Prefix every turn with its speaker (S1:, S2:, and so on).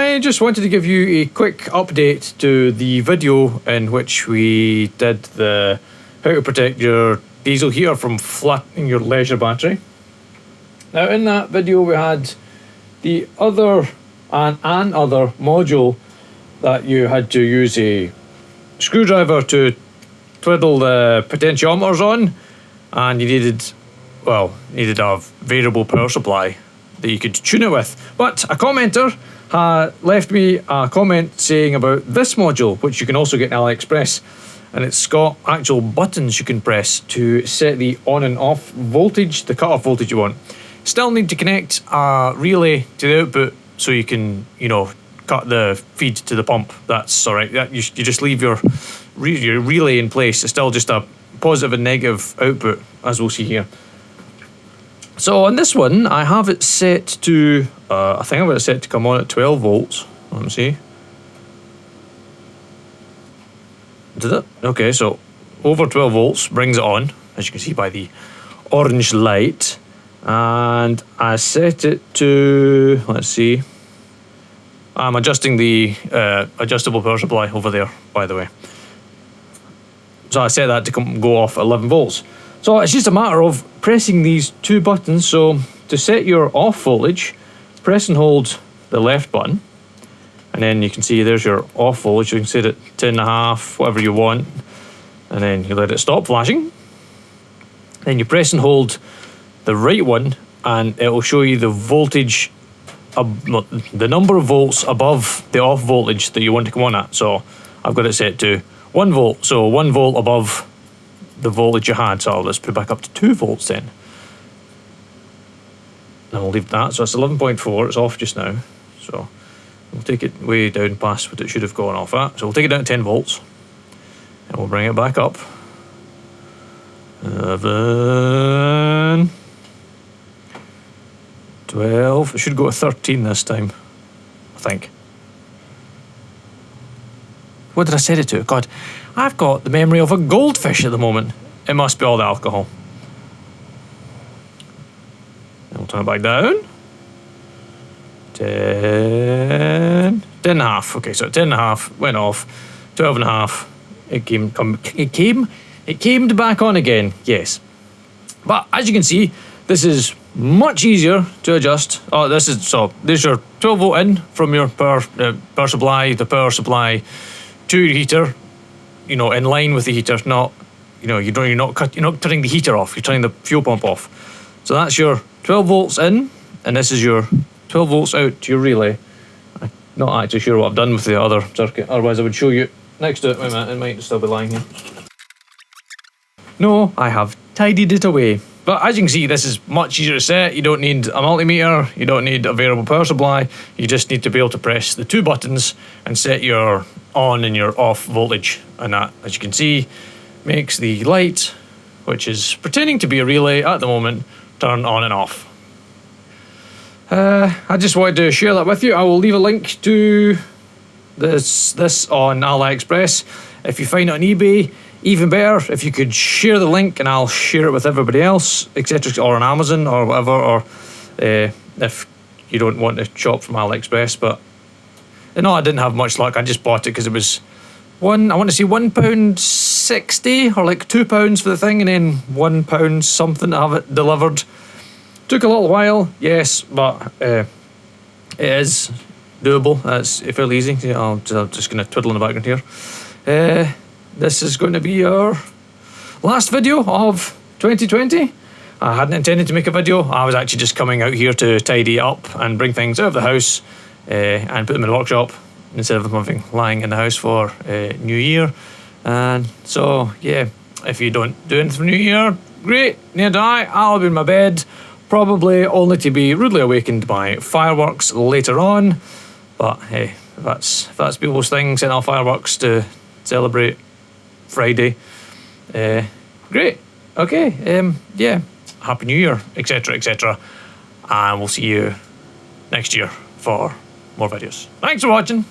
S1: I just wanted to give you a quick update to the video in which we did the how to protect your diesel heater from flattening your leisure battery. Now in that video we had the other other module that you had to use a screwdriver to twiddle the potentiometers on, and you needed a variable power supply that you could tune it with. But a commenter left me a comment saying about this module, which you can also get in AliExpress, and it's got actual buttons you can press to set the on and off voltage, the cut-off voltage you want. Still need to connect a relay to the output so you can, cut the feed to the pump. That's all right. You just leave your relay in place. It's still just a positive and negative output, as we'll see here. So on this one, I have it set to, I think I've got it set to come on at 12 volts. Let me see. Did it? Okay, so over 12 volts brings it on, as you can see by the orange light. And I set it to, let's see. I'm adjusting the adjustable power supply over there, by the way. So I set that to go off 11 volts. So it's just a matter of pressing these two buttons. So to set your off voltage, press and hold the left button, and then you can see there's your off voltage. You can set it 10.5, whatever you want, and then you let it stop flashing. Then you press and hold the right one, and it will show you the voltage, the number of volts above the off voltage that you want to come on at. So I've got it set to 1 volt, so 1 volt above the voltage you had. So let's put it back up to 2 volts then. And we'll leave that. So it's 11.4, it's off just now. So we'll take it way down past what it should have gone off at. So we'll take it down to 10 volts. And we'll bring it back up. 11, 12, it should go to 13 this time, I think. What did I set it to? God, I've got the memory of a goldfish at the moment. It must be all the alcohol. And we'll turn it back down. 10, 10.5. Okay, so 10.5 went off. 12.5. It came back on again. Yes, but as you can see, this is much easier to adjust. There's your 12 volt in from your power supply. The power supply to your heater, in line with the heater. Not, you're not turning the heater off. You're turning the fuel pump off. So that's your 12 volts in, and this is your 12 volts out to your relay. I'm not actually sure what I've done with the other circuit. Otherwise, I would show you next to it. Wait a minute, it might still be lying here. No, I have tidied it away. But as you can see, this is much easier to set. You don't need a multimeter, you don't need a variable power supply. You just need to be able to press the two buttons and set your on and your off voltage. And that, as you can see, makes the light, which is pretending to be a relay at the moment, turn on and off. I just wanted to share that with you. I will leave a link to this on AliExpress. If you find it on eBay, even better if you could share the link, and I'll share it with everybody else, etc., or on Amazon or whatever, or if you don't want to shop from AliExpress. But no, I didn't have much luck. I just bought it because it was £1.60 or like £2 for the thing, and then £1 something to have it delivered. Took a little while, yes, but it is doable. That's fairly easy. Yeah, I'm just going to twiddle in the background here. This is going to be our last video of 2020. I hadn't intended to make a video. I was actually just coming out here to tidy up and bring things out of the house and put them in the workshop instead of them having lying in the house for New Year. And so, yeah, if you don't do anything for New Year, great, neither do I. I'll be in my bed, probably only to be rudely awakened by fireworks later on. But hey, if that's people's thing, setting off fireworks to celebrate Friday, great. Okay, yeah, Happy New Year, etc., etc. And we'll see you next year for more videos. Thanks for watching.